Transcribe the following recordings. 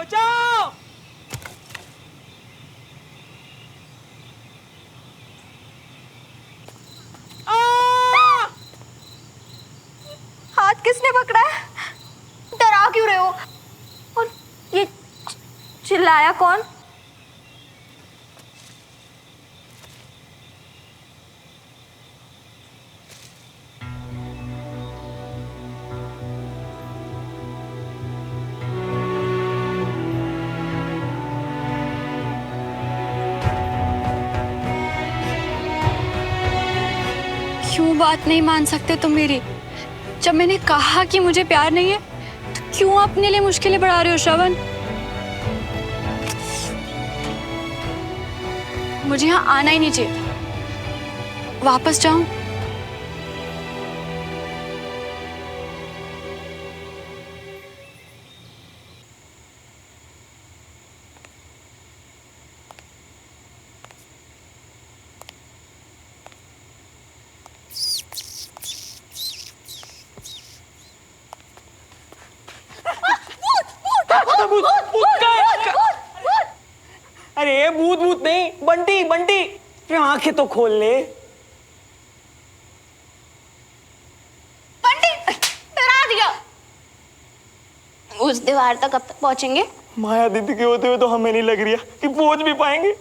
बचाओ। हाथ किसने पकड़ा है? डरा क्यों रहे हो? और ये चिल्लाया कौन? क्यों बात नहीं मान सकते तुम मेरी? जब मैंने कहा कि मुझे प्यार नहीं है तो क्यों अपने लिए मुश्किलें बढ़ा रहे हो श्रवण? मुझे यहाँ आना ही नहीं चाहिए। वापस जाऊं? अरे भूत भूत नहीं, बंटी बंटी, आंखें तो खोल ले। बंटी, डरा दिया। उस दीवार तक कब तक पहुंचेंगे? माया दीदी के होते हुए तो हमें नहीं लग रही है कि पहुंच भी पाएंगे।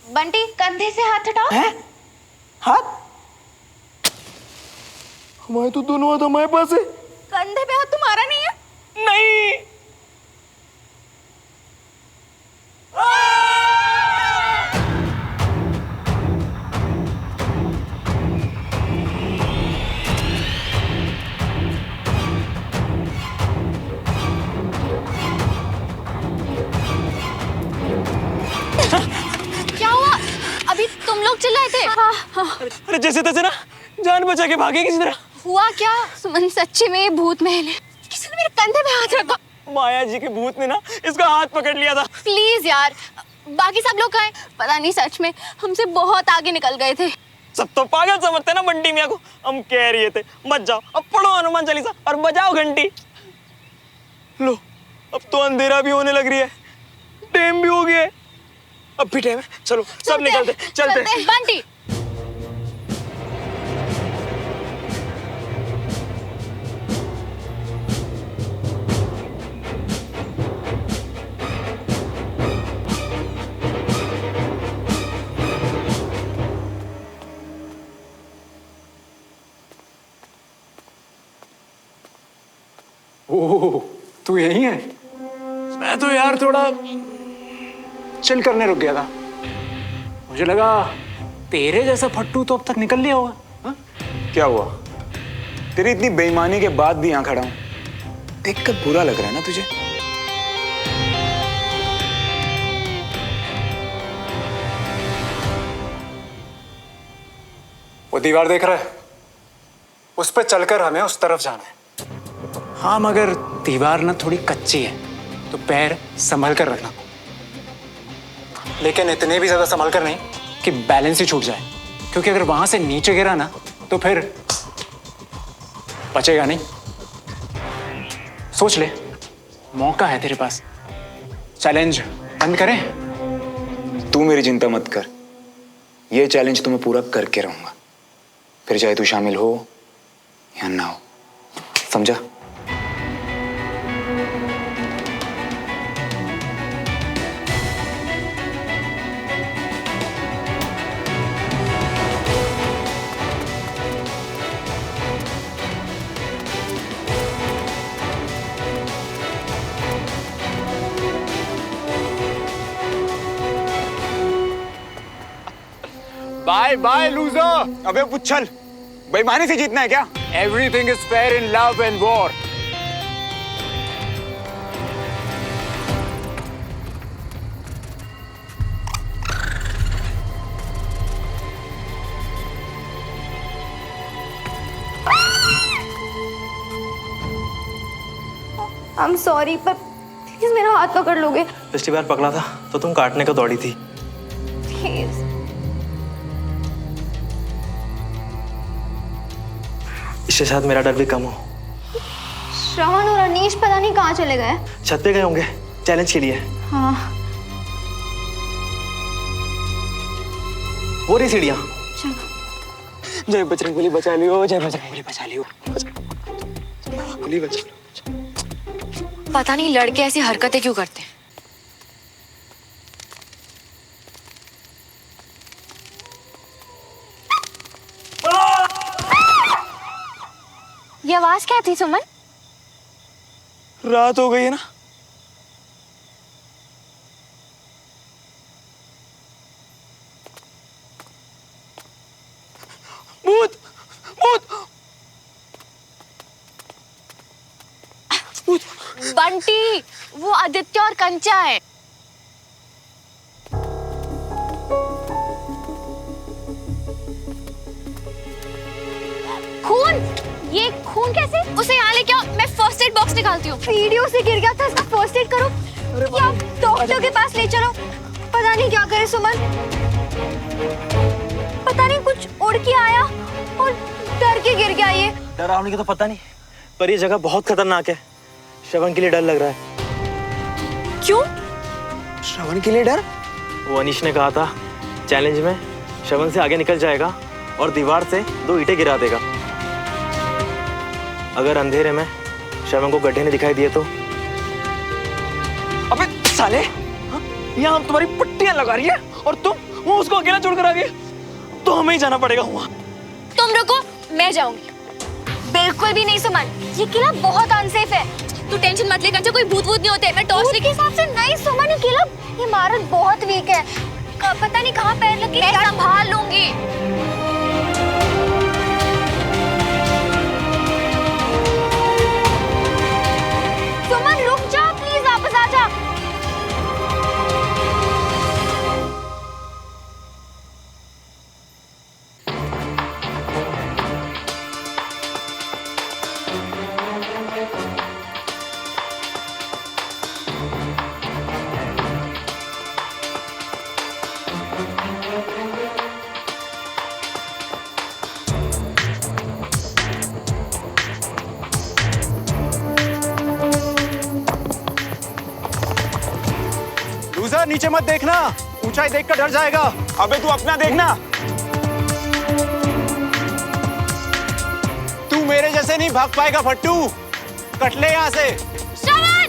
बंटी, कंधे से हाथ हटाओ। हैं? हाथ? हमारे तो दोनों हाथ हमारे पास है। कंधे पे हाथ तुम्हारा नहीं है? नहीं। क्या हुआ? अभी तुम लोग चिल्लाए थे। हाँ। अरे जैसे तैसे ना जान बचा के भागे किसी तरह। हुआ क्या? सुमन, सच्ची में ये भूत महल है। किसी ने मेरे कंधे पे हाथ रखा। माया जी के भूत ने ना इसका हाथ पकड़ लिया था। प्लीज यार, बाकी सब लोग कहाँ हैं? पता नहीं, सच में हमसे बहुत आगे निकल गए थे। सब तो पागल समझते ना बंटी मियाँ को। हम कह रहे थे मत जाओ, अब पढ़ो हनुमान चालीसा और बजाओ घंटी। लो, अब तो अंधेरा भी होने लग रही है, टाइम भी हो गया है। अब भी टाइम है, चलो सब निकलते चलते। बंटी, ओह, तू यही है? मैं तो यार थोड़ा चिल करने रुक गया था। मुझे लगा तेरे जैसा फट्टू तो अब तक निकल लिया होगा। हा? क्या हुआ? तेरी इतनी बेईमानी के बाद भी यहाँ खड़ा हूं, देखकर बुरा लग रहा है ना तुझे? वो दीवार देख रहा है? उस पर चलकर हमें उस तरफ जाना है। हाँ, मगर दीवार ना थोड़ी कच्ची है, तो पैर संभल कर रखना, लेकिन इतने भी ज्यादा संभल कर नहीं कि बैलेंस ही छूट जाए, क्योंकि अगर वहां से नीचे गिरा ना तो फिर बचेगा नहीं। सोच ले, मौका है तेरे पास। चैलेंज बंद करें? तू मेरी चिंता मत कर, ये चैलेंज तो मैं पूरा करके रहूंगा, फिर चाहे तू शामिल हो या ना हो, समझा? Bye bye loser. अबे पुच्छल, बेईमानी से जीतना है क्या? Everything is fair in love and war. I'm sorry, पर प्लीज मेरा हाथ पकड़ लोगे? पिछली बार पकड़ा था तो तुम काटने को दौड़ी थी। प्लीज। इससे शायद मेरा डर भी कम हो। श्रवण और अनीश पता नहीं कहाँ चले गए। छत पे गए होंगे चैलेंज के लिए। हाँ वो रही सीढ़ियाँ। चलो। जय बजरंगबली बचा लियो, जय बजरंगबली बचा लियो, बजरंगबली बचा लियो। पता नहीं लड़के ऐसी हरकतें क्यों करते हैं। ये आवाज क्या थी सुमन? रात हो गई है ना। भूत भूत भूत। बंटी, वो आदित्य और कंचा है। खून? ये खून कैसे? उसे यहाँ लेके आओ, मैं फर्स्ट एड बॉक्स निकालती हूँ। वीडियो से गिर गया था, इसका फर्स्ट एड करो या डॉक्टर के पास ले चलो। पता नहीं क्या करे सुमन, पता नहीं कुछ उड़ के आया और डर के गिर गया। ये डरावनी की तो पता नहीं, पर ये जगह बहुत खतरनाक है। श्रवण के लिए डर लग रहा है। क्यों? श्रवण के लिए डर? वो अनीश ने कहा था चैलेंज में श्रवण से आगे निकल जाएगा और दीवार से 2 ईंटें गिरा देगा। अगर अंधेरे में श्रवण को गड्ढे ने दिखाई दिए तो? अबे साले, यहाँ तुम्हारी पट्टियां लगा रही है और तुम वो उसको अकेला छोड़कर आ गए। तो हमें ही जाना पड़ेगा वहाँ। तुम रुको, मैं जाऊंगी। बिल्कुल भी नहीं सुमन, ये किला बहुत अनसेफ है। तू टेंशन मत ले कंचा, कोई भूत वूत नहीं होते। मैं टॉर्च के हिसाब से नहीं सुमन, ये किला, ये इमारत बहुत वीक है। पता नहीं कहाँ पैर लगे। मैं संभाल लूंगी। सुमन रुक जा प्लीज, वापस आ जा। लूजर, नीचे मत देखना, ऊंचाई देखकर डर जाएगा। अबे तू अपना देखना। तू मेरे जैसे नहीं भाग पाएगा फट्टू, कट ले यहाँ से। श्रवण,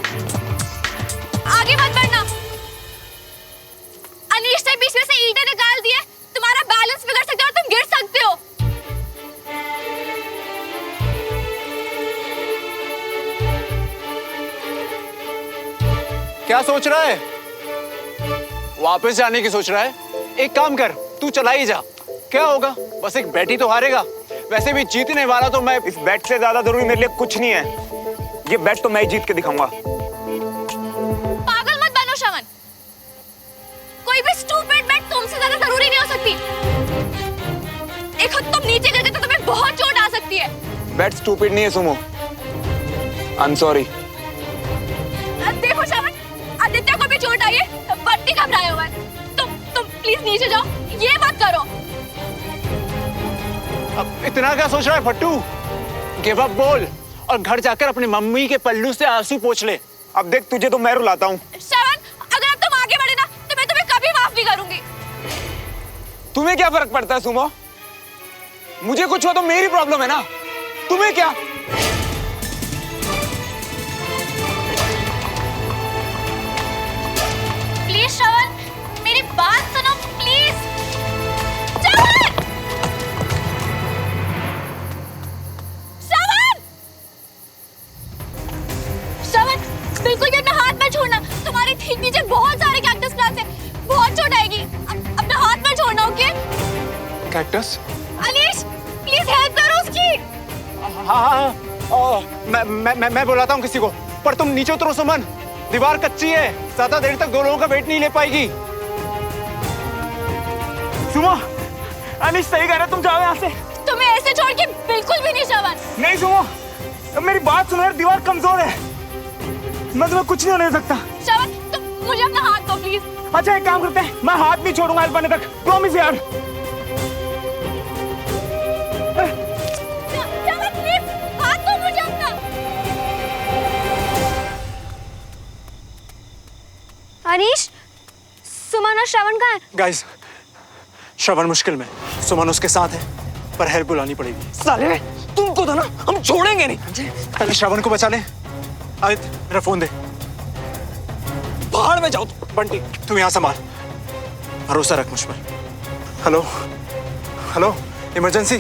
आगे मत बढ़ना। अनीश ने बीच में से ईंटें निकाल दी है, तुम्हारा बैलेंस बिगड़ सकता है और तुम गिर सकते हो। क्या सोच रहा है? वापस जाने की सोच रहा है? एक काम कर, तू चला ही जा। क्या होगा, बस एक बैट ही तो हारेगा। वैसे भी जीतने वाला तो मैं। इस बैट से ज्यादा जरूरी मेरे लिए कुछ नहीं है। ये बैट तो मैं ही जीत के दिखाऊंगा। पागल मत बनो श्रवण, कोई भी स्टूपिड बैट तुमसे ज्यादा जरूरी नहीं हो सकती। एक खुद तुम नीचे गिर गए तो तुम्हें बहुत चोट आ सकती है। बैट स्टूपिड नहीं है सुमो, आई एम सॉरी। देखो श्रवण, आदित्य को भी चोट आई है, बंटी घबराया हुआ है। तुम प्लीज नीचे जाओ, ये मत करो। अब इतना क्या सोच रहा है फट्टू? गिव अप बोल और घर जाकर अपनी मम्मी के पल्लू से आंसू पोंछ ले। अब देख, तुझे तो मैं रुलाता हूँ। श्रवण, अगर अब तुम आगे बढ़े ना तो मैं तुम्हें कभी माफ नहीं करूंगी। तुम्हें क्या फर्क पड़ता है सुमो? मुझे कुछ हुआ तो मेरी प्रॉब्लम है ना, तुम्हें क्या? प्लीज श्रवण, मेरी बात सुनो प्लीज। श्रवण! श्रवण! श्रवण, बिल्कुल भी अपना हाथ मत छोड़ना। तुम्हारे ठीक नीचे बहुत सारे कैक्टस प्लांट्स हैं, बहुत चोट आएगी। अपना हाथ मत छोड़ना, okay? Cactus? Anish, please help करो उसकी। हाँ, मैं बुलाता हूँ किसी को, पर तुम नीचे उतरो सुमन। दीवार कच्ची है, ज्यादा देर तक 2 लोगों का वेट नहीं ले पाएगी। सुमो, अनीश सही कह रहा है, तुम जाओ यहाँ से। तुम्हें ऐसे छोड़ के बिल्कुल भी नहीं श्रवण। नहीं सुमो, अब मेरी बात सुनो यार, दीवार कमजोर है, मैं तुम्हें कुछ नहीं होने दे सकता। श्रवण, तुम मुझे अपना हाथ दो प्लीज। अच्छा एक काम करते हैं, मैं हाथ नहीं छोड़ूंगा हेल्प करने तक, प्रॉमिस यार। श्रवण प्लीज श्रवण कहाँ है? गाइस, श्रवण मुश्किल में, सुमन उसके साथ है, पर हेल्प बुलानी पड़ेगी। साले तुमको तो ना हम छोड़ेंगे नहीं। पहले श्रवण को बचा ले। आदित्य, मेरा फोन दे। पहाड़ में जाओ। बंटी, तू यहाँ संभाल, भरोसा रख मुझ पर। Hello hello, emergency.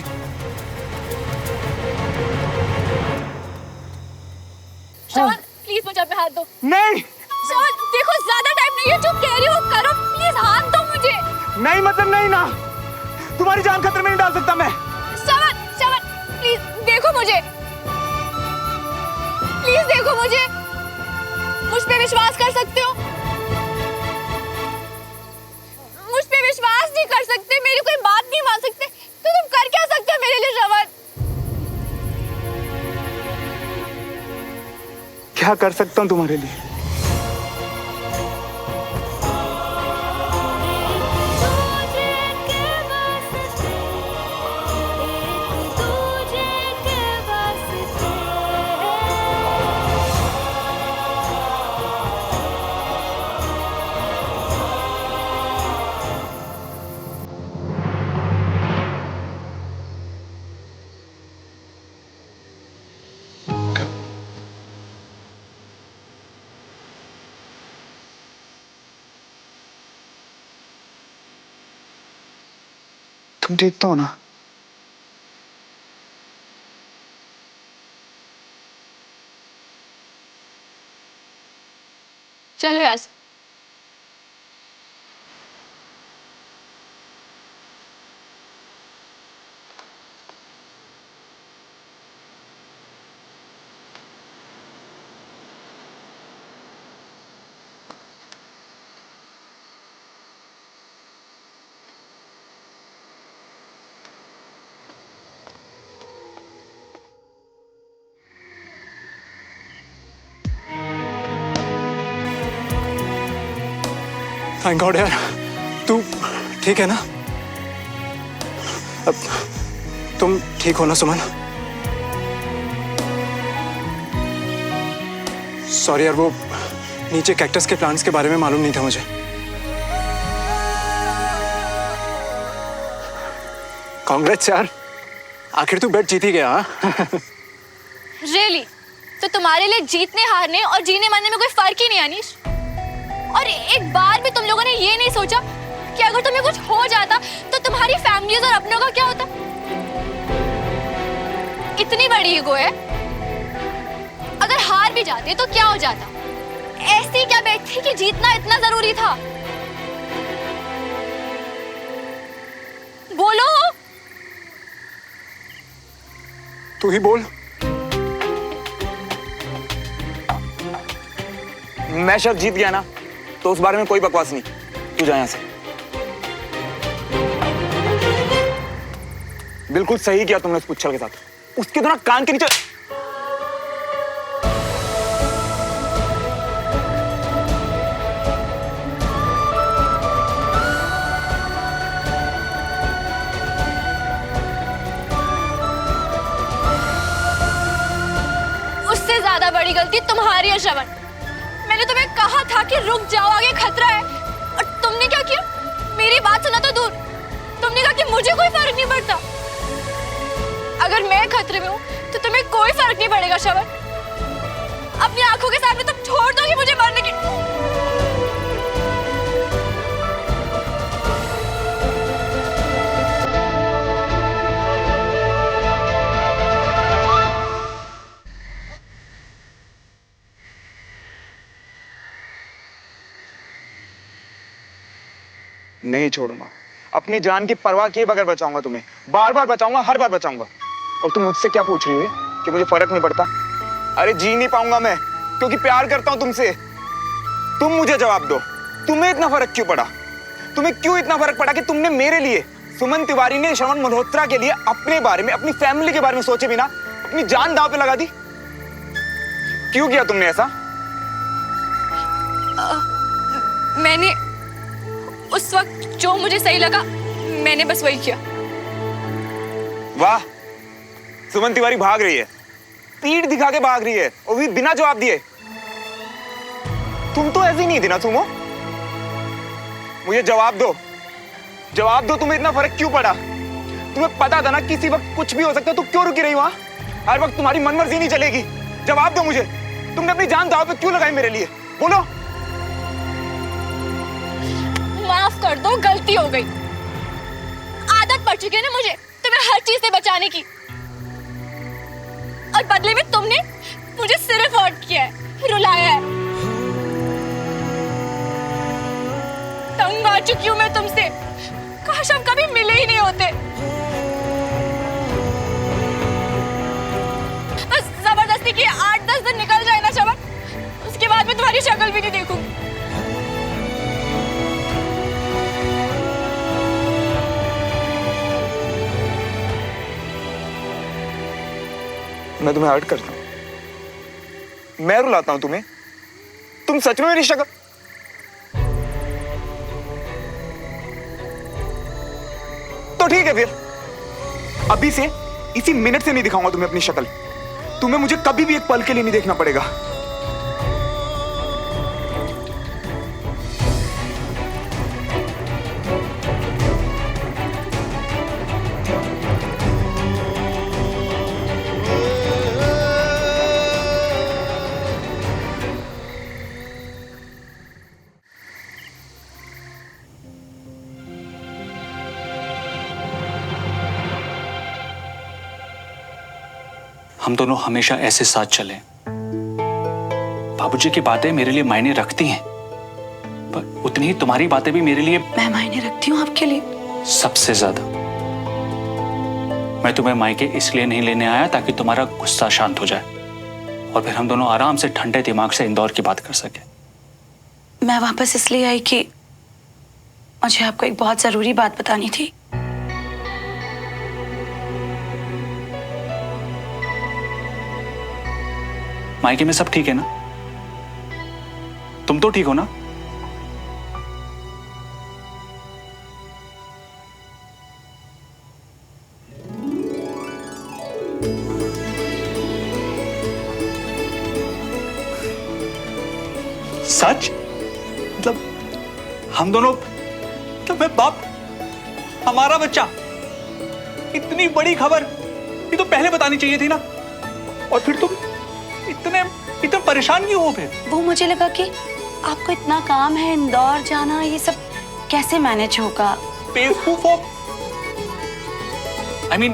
Shravan please मुझे पे हाथ दो। नहीं श्रवण देखो ज्यादा टाइम नहीं है, जो कह रही हो करो, प्लीज हाथ दो मुझे। नहीं मतलब नहीं ना, तुम्हारी जान खतरे में नहीं डाल सकता मैं। श्रवण श्रवण प्लीज देखो मुझे, प्लीज देखो मुझे, मुझ पे विश्वास कर सकते हो? मुझ पे विश्वास नहीं कर सकते, मेरी कोई बात नहीं मान सकते, तो तुम कर क्या सकते हो मेरे लिए श्रवण? क्या कर सकता हूँ तुम्हारे लिए? तुम ठीक तो हो ना? चलो यहाँ से। थैंक गॉड यार, तू ठीक है ना? अब तुम ठीक हो ना सुमन? सॉरी यार, वो नीचे कैक्टस के प्लांट्स के बारे में मालूम नहीं था मुझे। कांग्रेट्स यार, आखिर तू बेट जीत ही गया। रियली? तो तुम्हारे लिए जीतने हारने और जीने मरने में कोई फर्क ही नहीं अनीश? और एक बार भी तुम लोगों ने ये नहीं सोचा कि अगर तुम्हें कुछ हो जाता तो तुम्हारी फैमिलीज और अपनों का क्या होता? इतनी बड़ी ईगो है, अगर हार भी जाते तो क्या हो जाता? ऐसी क्या बैठ थी कि जीतना इतना जरूरी था? बोलो। तू ही बोल। मैं शायद जीत गया ना, तो उस बारे में कोई बकवास नहीं। तू जा यहां से। बिल्कुल सही किया तुमने उस पुच्छल के साथ। उसके तो ना कान के नीचे। उससे ज्यादा बड़ी गलती तुम्हारी है श्रवण। मैंने तुम्हें कहा था कि रुक जाओ, आगे खतरा है, और तुमने क्या किया? मेरी बात सुना तो दूर, तुमने कहा कि मुझे कोई फर्क नहीं पड़ता। अगर मैं खतरे में हूँ तो तुम्हें कोई फर्क नहीं पड़ेगा श्रवण। अपनी आंखों के सामने तुम छोड़ दोगे मुझे मरने की। नहीं छोड़ूंगा। अपनी जान की परवाह किए बगैर बचाऊंगा तुम्हें। बार बार बचाऊंगा, हर बार बचाऊंगा। और तुम मुझसे क्या पूछ रही हो कि मुझे फर्क नहीं पड़ता? अरे जी नहीं पाऊंगा मैं, क्योंकि प्यार करता हूं तुमसे। तुम मुझे जवाब दो, तुम्हें इतना फर्क क्यों पड़ा? तुम्हें क्यों इतना फर्क पड़ा कि तुमने मेरे लिए, सुमन तिवारी ने श्रवण मल्होत्रा के लिए अपने बारे में, अपनी फैमिली के बारे में सोचे बिना अपनी जान दांव पे लगा दी? क्यों किया तुमने ऐसा? मैंने उस वक्त जो मुझे सही लगा, मैंने बस वही किया। वाह, सुमन तिवारी भाग रही है, पीठ दिखा के भाग रही है, और भी बिना जवाब दिए। तुम तो ऐसी नहीं थी ना सुमो? मुझे जवाब दो, तुम्हें इतना फर्क क्यों पड़ा? तुम्हें पता था ना किसी वक्त कुछ भी हो सकता है, तो क्यों रुकी रही वहां? हर वक्त तुम्हारी मनमर्जी नहीं चलेगी। जवाब दो मुझे, तुमने अपनी जान दांव पे क्यों लगाई मेरे लिए? बोलो। माफ कर दो, गलती हो गई। आदत पड़ चुकी है ना मुझे तुम्हें हर चीज से बचाने की, और बदले में तुमने मुझे सिर्फ हर्ट किया है, रुलाया है। तंग आ चुकी हूं मैं तुमसे। काश हम कभी मिले ही नहीं होते। बस जबरदस्ती की 8-10 दिन निकल जाए ना शवन, उसके बाद मैं तुम्हारी शक्ल भी नहीं देखूंगी। मैं तुम्हें हर्ट करता हूं, मैं रुलाता हूं तुम्हें? तुम सच में मेरी शक्ल? तो ठीक है फिर, अभी से इसी मिनट से नहीं दिखाऊंगा तुम्हें अपनी शक्ल। तुम्हें मुझे कभी भी एक पल के लिए नहीं देखना पड़ेगा। हम दोनों हमेशा ऐसे साथ चले। बाबूजी की बातें मेरे लिए मायने रखती हैं, पर उतनी ही तुम्हारी बातें भी मेरे लिए मैं मायने रखती हूँ आपके लिए। सबसे ज्यादा। मैं तुम्हें मायके इसलिए नहीं लेने आया ताकि तुम्हारा गुस्सा शांत हो जाए और फिर हम दोनों आराम से ठंडे दिमाग से इंदौर की बात कर सके। मैं वापस इसलिए आई कि मुझे आपको एक बहुत जरूरी बात बतानी थी। मायके में सब ठीक है ना? तुम तो ठीक हो ना? सच? मतलब हम दोनों, मतलब मैं बाप, हमारा बच्चा, इतनी बड़ी खबर ये तो पहले बतानी चाहिए थी ना। और फिर तुम इतने परेशान क्यों हो? फिर वो मुझे लगा कि आपको इतना काम है, इंदौर जाना, ये सब कैसे मैनेज होगा। बेवकूफ हो। आई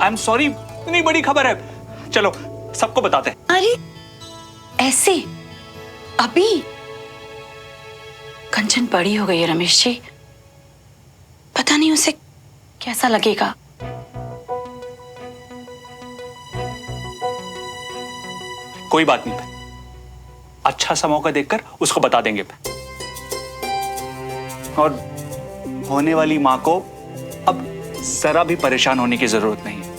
एम सॉरी, इतनी बड़ी खबर है, चलो सबको बताते हैं। अरे ऐसे अभी? कंचन बड़ी हो गई है रमेश जी, पता नहीं उसे कैसा लगेगा। कोई बात नहीं, अच्छा सा मौका देखकर उसको बता देंगे। और होने वाली मां को अब जरा भी परेशान होने की जरूरत नहीं है।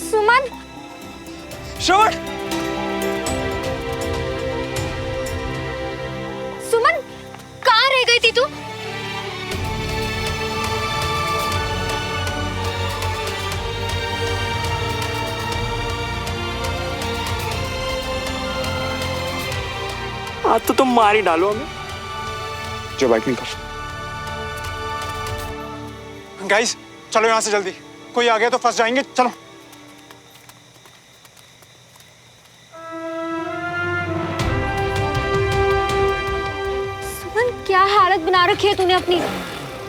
सुमन, श्रवण, सुमन, कहाँ रह गई थी तू? आज तो तुम मार ही डालो हमें। जो बाइक निकाल। गाइस चलो यहाँ से जल्दी, कोई आ गया तो फंस जाएंगे। चलो। सुमन, क्या हालत बना रखी है तूने अपनी?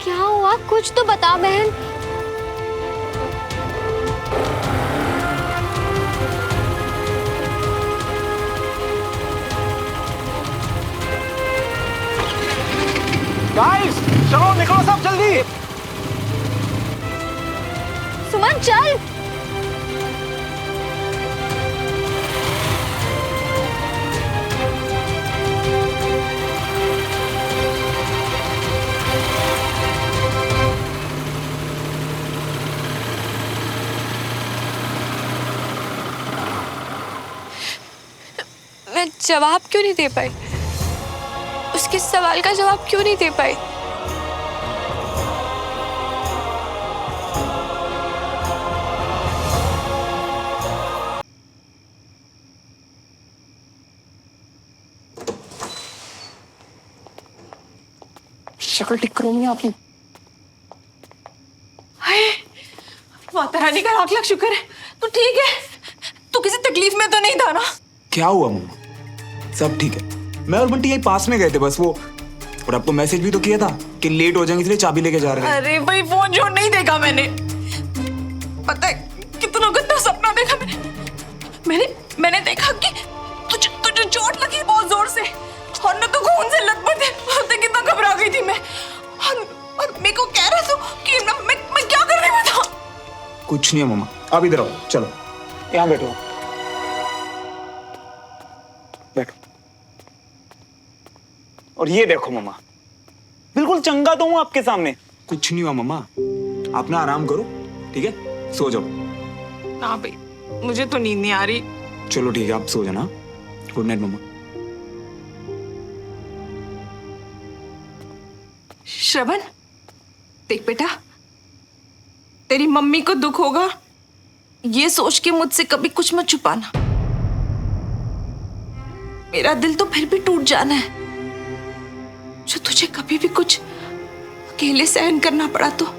क्या हुआ, कुछ तो बता बहन। गाइस चलो निकलो सब जल्दी। सुमन चल। मैं जवाब क्यों नहीं दे पाई? उसके सवाल का जवाब क्यों नहीं दे पाई? शक्ल ठीक करो नहीं आपने। माता रानी का लाख लाख शुक्र है तू ठीक है। तू किसी तकलीफ में तो नहीं था ना? क्या हुआ मम्मा? सब ठीक है। मैं और बंटी यही पास में गए थे बस वो, और अब तो मैसेज भी तो किया था कि लेट हो जाएंगे इसलिए चाबी लेके जा रहे हैं। अरे भाई फोन जोड़ नहीं देखा मैंने। पता है कितना गंदा सपना देखा मैंने देखा कि तुझे चोट लगी बहुत जोर से और ना तो खून से लथपथ है। पता कितना घबरा गई थी मैं। और मेरे को कह रहा था कि मैं क्या कर रही हूँ था। कुछ नहीं है मम्मा, आप इधर आओ, चलो यहाँ बैठो, बैठो। और ये देखो मम्मा, बिल्कुल चंगा तो हूँ आपके सामने। कुछ नहीं हुआ मम्मा, आप ना आराम करो, ठीक है? सो जाओ। ना भाई मुझे तो नींद नहीं आ रही। चलो ठीक है, आप सो जाना। गुड नाइट मम्मा। श्रवण देख बेटा, तेरी मम्मी को दुख होगा ये सोच के मुझसे कभी कुछ मत छुपाना। मेरा दिल तो फिर भी टूट जाना है जो तुझे कभी भी कुछ अकेले सहन करना पड़ा तो।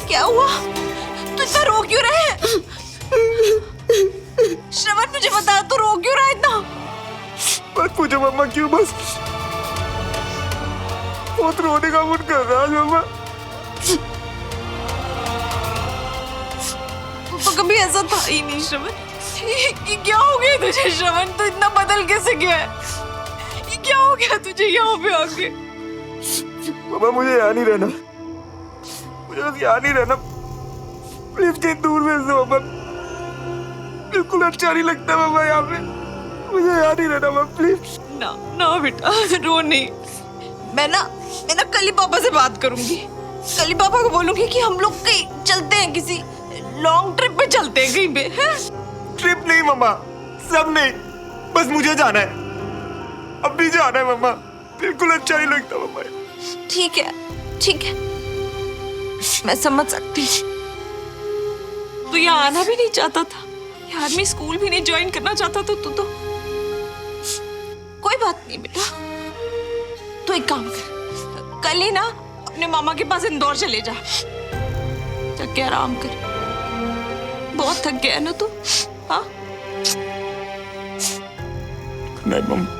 क्या हुआ? तू इतना रो क्यों रहा है? श्रवण मुझे बता, तू रो क्यों रहा है इतना? मत पूछो मम्मा क्यों, बस बहुत रोने का मन कर रहा है मम्मा। तो कभी ऐसा था ही नहीं श्रवण। ये क्या हो गया तुझे श्रवण? तू इतना बदल कैसे गया है? ये क्या हो गया तुझे यहाँ पे आके? मम्मा मुझे यहाँ नहीं रहना, मुझे बस यहाँ नहीं रहना, प्लीज कहीं दूर भेज दो मम्मा। बिल्कुल अच्छा नहीं लगता मम्मा यहाँ पे, मुझे यहाँ नहीं रहना मम्मा प्लीज। ना ना बेटा रो नहीं। मैं ना कल ही पापा से बात करूंगी। कल ही पापा को बोलूंगी कि हम लोग कहीं चलते हैं, किसी लॉन्ग ट्रिप पे चलते हैं कहीं पे। ट्रिप नहीं मम्मा, सब नहीं, बस मुझे जाना है, अब भी जाना है मम्मा। बिल्कुल अच्छा नहीं लगता मम्मा। ठीक है ठीक है, मैं समझ सकती हूँ। तू यहाँ आना भी नहीं चाहता था, आर्मी स्कूल भी नहीं ज्वाइन करना चाहता था तू तो। कोई बात नहीं बेटा, तू एक काम कर, कल ही ना अपने मामा के पास इंदौर चले जा, जाके आराम कर। बहुत थक गया है ना तू? हाँ नहीं मम्मा।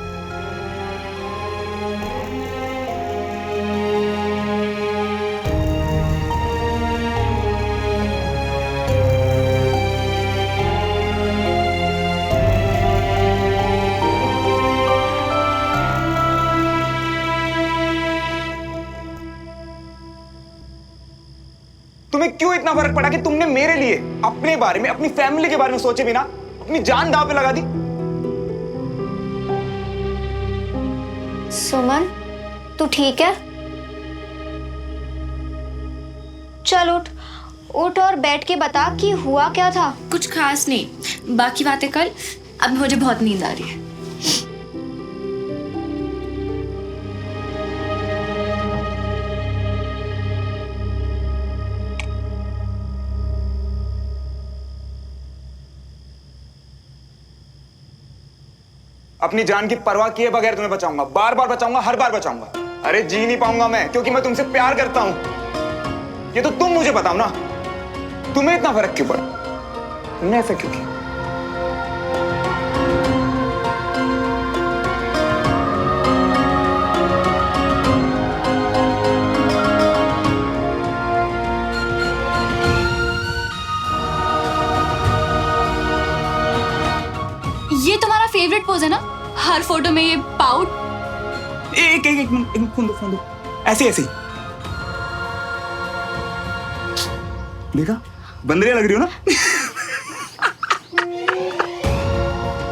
तुम्हें क्यों इतना फर्क पड़ा कि तुमने मेरे लिए अपने बारे में, अपनी फैमिली के बारे में सोचे बिना अपनी जान दांव पे लगा दी? सुमन तू ठीक है? चल उठ उठ और बैठ के बता कि हुआ क्या था। कुछ खास नहीं, बाकी बातें कल। अब मुझे बहुत नींद आ रही है। अपनी जान की परवाह किए बगैर तुम्हें बचाऊंगा, बार बार बचाऊंगा, हर बार बचाऊंगा। अरे जी नहीं पाऊंगा मैं, क्योंकि मैं तुमसे प्यार करता हूं। ये तो तुम मुझे बताओ ना, तुम्हें इतना फर्क क्यों पड़ा? तुमने ऐसा क्यों किया? ये तुम्हारा फेवरेट पोज है ना, हर फोटो में ये पाउट। एक मिनट फोन दो ऐसे ऐसे देखा, बंदरिया लग रही हो ना।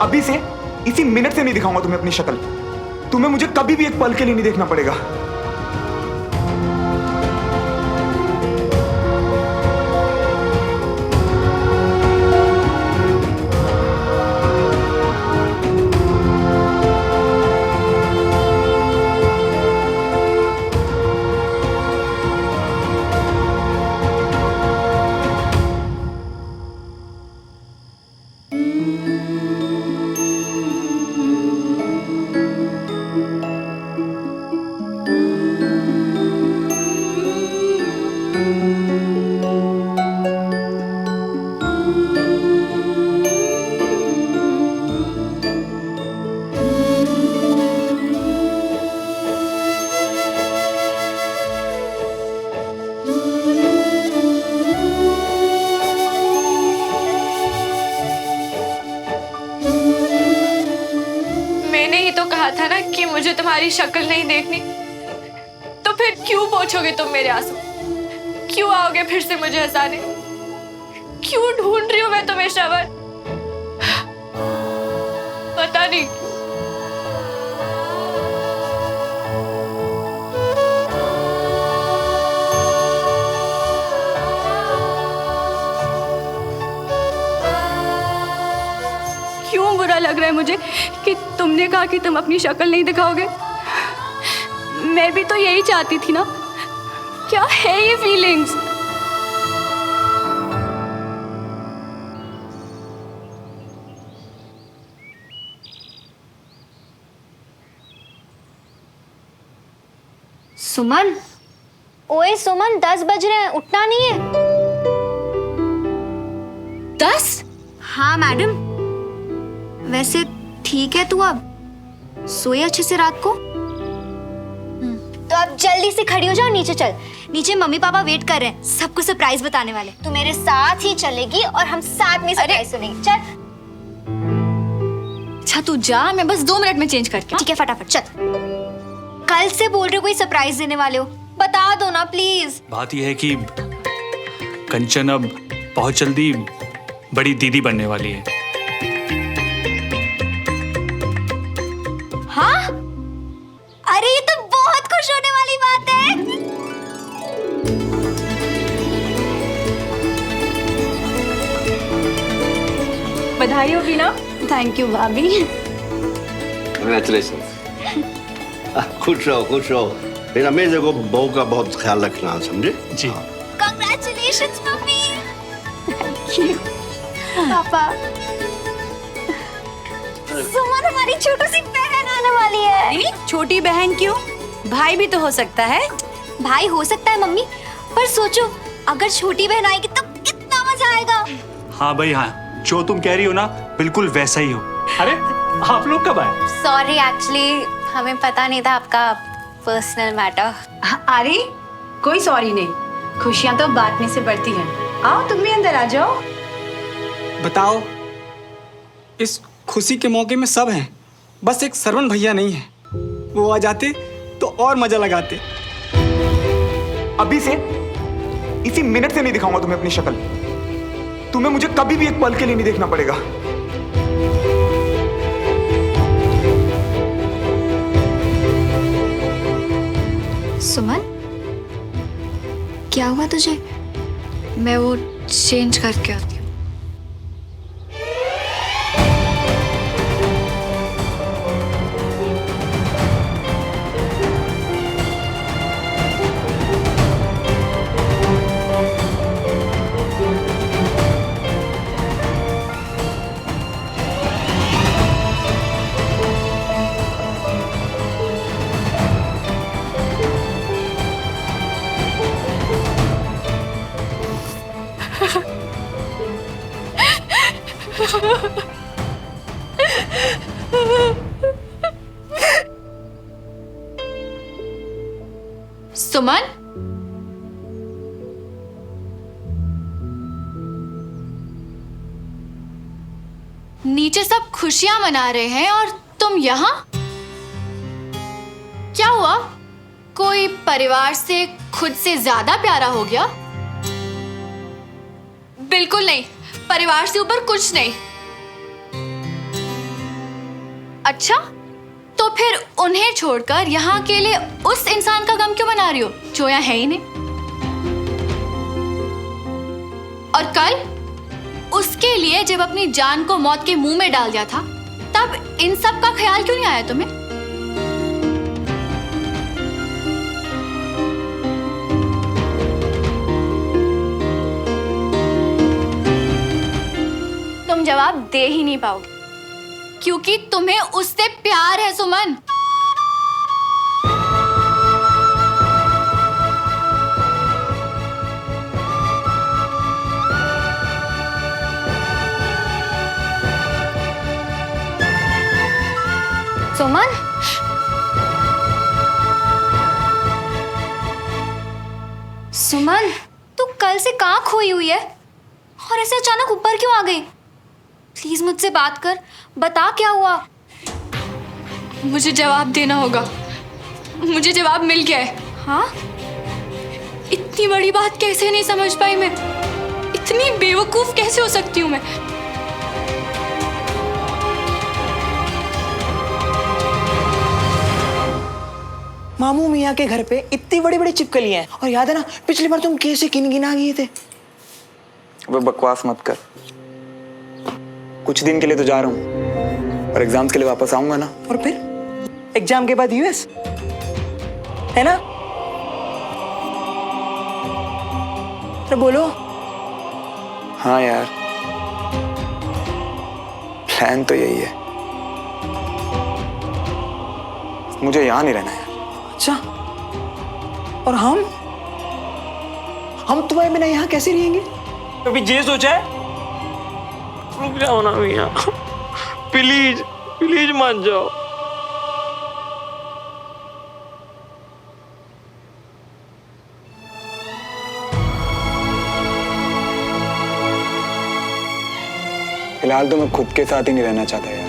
अभी से इसी मिनट से नहीं दिखाऊंगा तुम्हें अपनी शक्ल। तुम्हें मुझे कभी भी एक पल के लिए नहीं देखना पड़ेगा। था ना कि मुझे तुम्हारी शक्ल नहीं देखनी, तो फिर क्यों पोंछोगे तुम मेरे आंसू? क्यों आओगे फिर से मुझे हंसाने? क्यों ढूंढ रही हूं मैं तुम्हें श्रवण? पता नहीं क्यों। क्यों बुरा लग रहा है मुझे कि तुमने कहा कि तुम अपनी शक्ल नहीं दिखाओगे। मैं भी तो यही चाहती थी ना। क्या है ये फीलिंग्स? सुमन, ओए सुमन, 10 बज रहे हैं, उठना नहीं है? 10? हाँ मैडम। वैसे ठीक है तू, अब सोए अच्छे से रात को? तो अब जल्दी से खड़ी हो जाओ, नीचे चल। नीचे मम्मी पापा वेट कर रहे हैं, सबको सरप्राइज बताने वाले। तू मेरे साथ ही चलेगी और हम साथ में सरप्राइज सुनेंगे। चल। अच्छा तू जा, मैं बस 2 मिनट में चेंज करके। ठीक है, फटाफट चल। कल से बोल रहे हो कोई सरप्राइज देने वाले हो, बता दो ना प्लीज। बात यह है कि कंचन अब बहुत जल्दी बड़ी दीदी बनने वाली है। हाँ? अरे ये तो बहुत खुश होने वाली बात है। बधाई हो बीना। थैंक यू भाभी। कंग्रेचुलेशन। खुश रहो खुश रहो। मेरा मेरे को बहू का बहुत ख्याल रखना, समझे? जी। Congratulations mummy. Thank you पापा। सुमन हमारी छोटी सी बहन आने वाली है। छोटी बहन क्यों? भाई भी तो हो सकता है। भाई हो सकता है मम्मी, पर सोचो अगर छोटी बहन आएगी तो कितना मजा आएगा। हाँ भाई हाँ, जो तुम कह रही हो ना बिल्कुल वैसा ही हो। अरे आप लोग कब आए? सॉरी, एक्चुअली हमें पता नहीं था आपका पर्सनल मैटर। अरे कोई सॉरी नहीं, खुशियां तो बांटने से बढ़ती हैं। आओ तुम भी अंदर आ जाओ। बताओ, इस खुशी के मौके में सब हैं, बस एक सरवण भैया नहीं है। वो आ जाते तो और मजा लगाते। अभी से इसी मिनट से नहीं दिखाऊंगा तुम्हें अपनी शक्ल। तुम्हें मुझे कभी भी एक पल के लिए नहीं देखना पड़ेगा। सुमन, क्या हुआ तुझे? मैं वो चेंज करके आती हूँ। सुमन, नीचे नीचे सब खुशियां मना रहे हैं और तुम यहाँ? क्या हुआ? कोई परिवार से खुद से ज्यादा प्यारा हो गया? बिल्कुल नहीं, परिवार से ऊपर कुछ नहीं। अच्छा, तो फिर उन्हें छोड़कर यहाँ अकेले उस इंसान का गम क्यों मना रही हो जो यहाँ है ही नहीं? और कल उसके लिए जब अपनी जान को मौत के मुंह में डाल दिया था, तब इन सब का ख्याल क्यों नहीं आया तुम्हें? तुम जवाब दे ही नहीं पाओगे क्योंकि तुम्हें उससे प्यार है सुमन। सुमन, सुमन, तू कल से कहाँ खोई हुई है और ऐसे अचानक ऊपर क्यों आ गई? प्लीज मुझसे बात कर, बता क्या हुआ। मुझे जवाब देना होगा। मुझे जवाब मिल गया है। हाँ? इतनी बड़ी बात कैसे नहीं समझ पाई मैं? इतनी बेवकूफ कैसे हो सकती हूँ मैं? मामू मियाँ के घर पे इतनी बड़ी बड़ी चिपकलियां हैं, और याद है ना पिछली बार तुम कैसे किनगिना गए थे। अब बकवास मत कर। कुछ दिन के लिए तो जा रहा हूँ, और एग्जाम्स के लिए वापस आऊंगा ना। और फिर एग्जाम के बाद यूएस, है ना? अरे बोलो। हाँ यार, प्लान तो यही है। मुझे यहाँ नहीं रहना यार। अच्छा, और हम तुम्हारे बिना यहाँ कैसे रहेंगे? कभी ये सोचा है? रुक जाओ ना मियाँ, प्लीज प्लीज मान जाओ। फिलहाल तो मैं खुद के साथ ही नहीं रहना चाहता यार।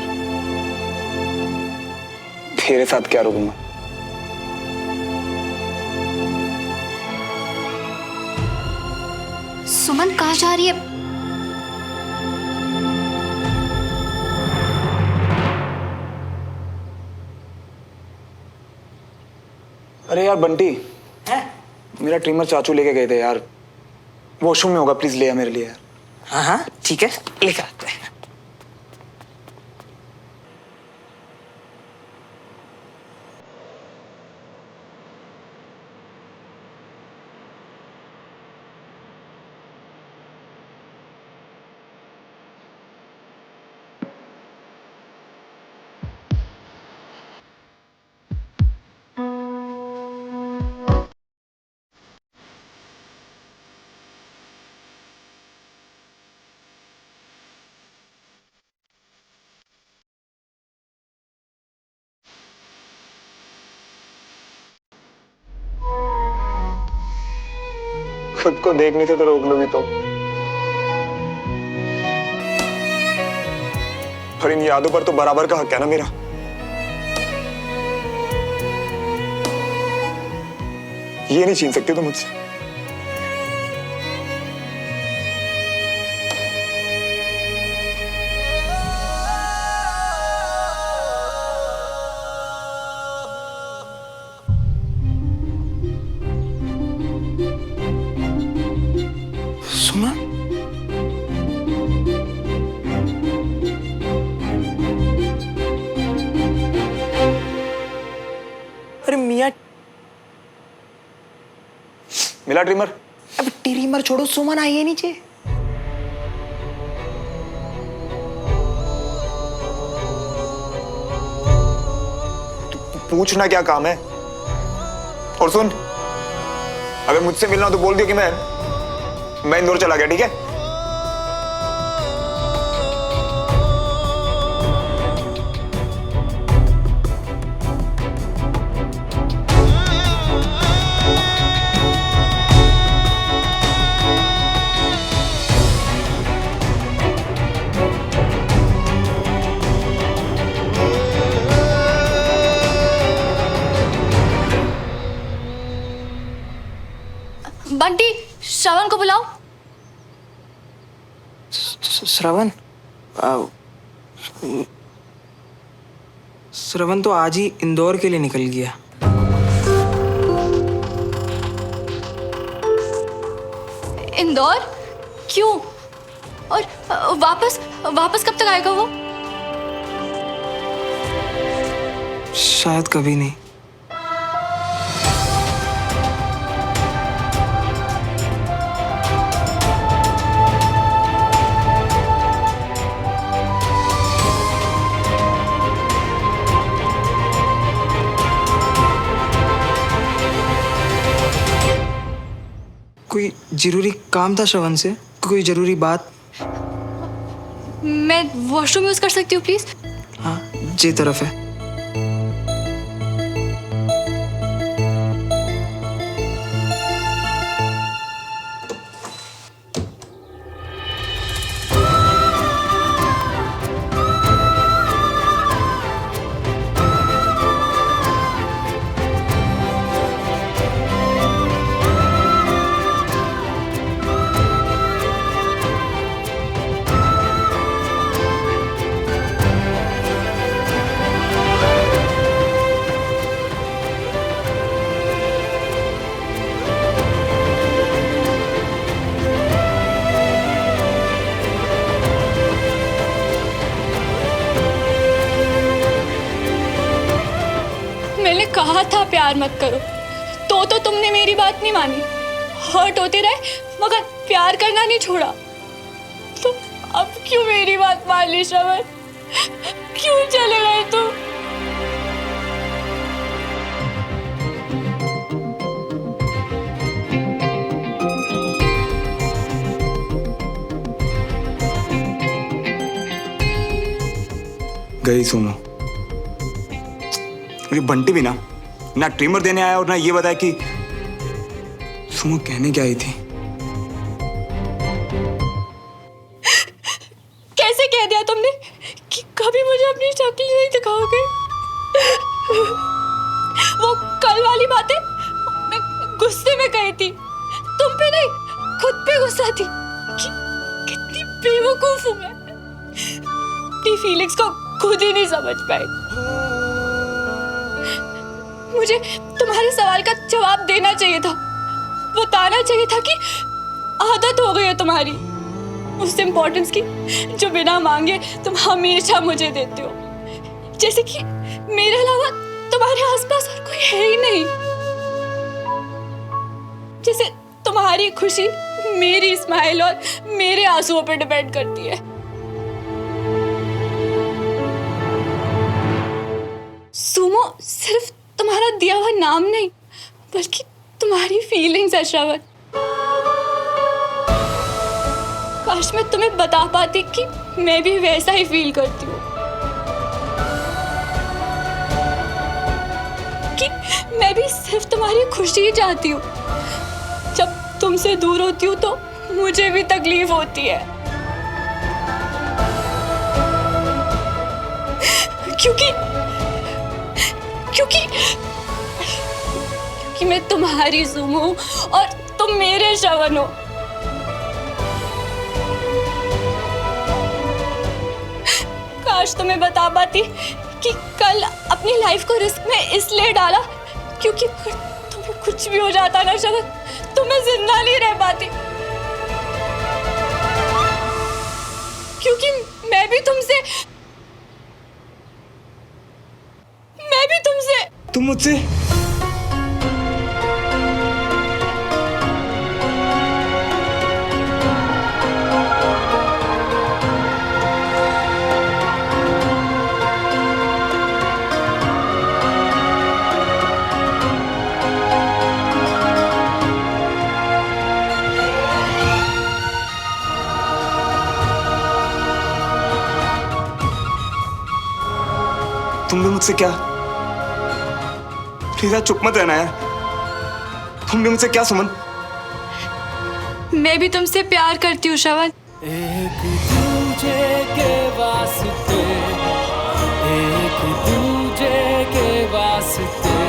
तेरे साथ क्या रुकूंगा? सुमन कहाँ जा रही है? अरे यार बंटी, मेरा ट्रिमर चाचू लेके गए थे यार। वॉशरूम में होगा, प्लीज ले आ मेरे लिए यार। हाँ हाँ ठीक है, लेकर आते हैं। खुद को देखने से तो रोक लोगी तुम, पर इन यादों पर तो बराबर का हक है ना मेरा। ये नहीं छीन सकती तुम मुझसे। सुमन, अरे मियाँ, मिला ट्रिमर? अब ट्रिमर छोड़ो, सुमन आई है नीचे। पूछना क्या काम है? और सुन, अगर मुझसे मिलना हो तो बोल दियो कि मैं इंदौर चला गया, ठीक है? श्रावण को बुलाओ। श्रवण श्रवण तो आज ही इंदौर के लिए निकल गया। इंदौर? क्यों? और वापस वापस कब तक आएगा वो? शायद कभी नहीं। कोई जरूरी काम था श्रवण से? कोई जरूरी बात? मैं वॉशरूम यूज कर सकती हूँ प्लीज? हाँ, जी तरफ है। मैंने कहा था प्यार मत करो, तो तुमने मेरी बात नहीं मानी। हर्ट होते रहे मगर प्यार करना नहीं छोड़ा। तो अब क्यों मेरी बात मान ली श्रवण? क्यों चले गए तुम? गई सुनो। मुझे बंटी भी ना ट्रिमर देने आया और ना ये बताया कि सुमो कहने क्या आई थी। कैसे कह दिया तुमने कि कभी मुझे अपनी शक्ल नहीं दिखाओगे? वो कल वाली बातें मैं गुस्से में कही थी, तुम पे नहीं खुद पे गुस्सा थी कि कितनी बेवकूफ हूं मैं। अपनी फीलिंग्स को खुद ही नहीं समझ पाई। मुझे तुम्हारे सवाल का जवाब देना चाहिए था, बताना चाहिए था कि आदत हो गई है तुम्हारी उस इम्पोर्टेंस की जो बिना मांगे तुम हमेशा मुझे देते हो, जैसे कि मेरे अलावा तुम्हारे आसपास और कोई है ही नहीं। जैसे तुम्हारी खुशी मेरी स्माइल और मेरे आंसुओं पर डिपेंड करती है। सुमो सिर्फ तुम्हारा दिया हुआ नाम नहीं बल्कि तुम्हारी फीलिंग्स है श्रवण। काश मैं तुम्हें बता पाती कि मैं भी वैसा ही फील करती हूँ, कि मैं भी सिर्फ तुम्हारी खुशी ही चाहती हूँ। जब तुमसे दूर होती हूँ तो मुझे भी तकलीफ होती है, क्योंकि मैं तुम्हारी सुमो और तुम मेरे श्रवण हो। काश तुम्हें बता पाती कि कल अपनी लाइफ को रिस्क में इसलिए डाला क्योंकि तुम्हें कुछ भी हो जाता ना श्रवण, तो मैं जिंदा नहीं रह पाती। क्योंकि मैं भी तुमसे तुम मुझसे तुम भी मुझसे क्या? प्लीज यार चुप मत रहना यार। तुम भी मुझसे क्या सुमन? मैं भी तुमसे प्यार करती हूँ श्रवण। एक दूजे के वास्ते, एक दूजे के वास्ते,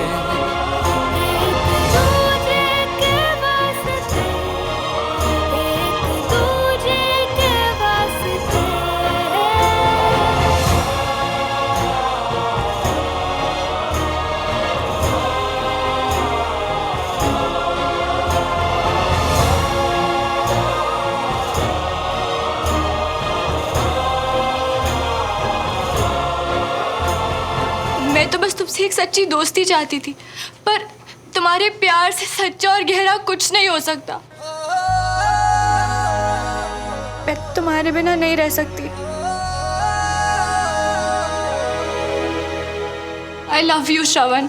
मैं तो बस तुमसे एक सच्ची दोस्ती चाहती थी, पर तुम्हारे प्यार से सच्चा और गहरा कुछ नहीं हो सकता। मैं तुम्हारे बिना नहीं रह सकती। I love you, Shravan.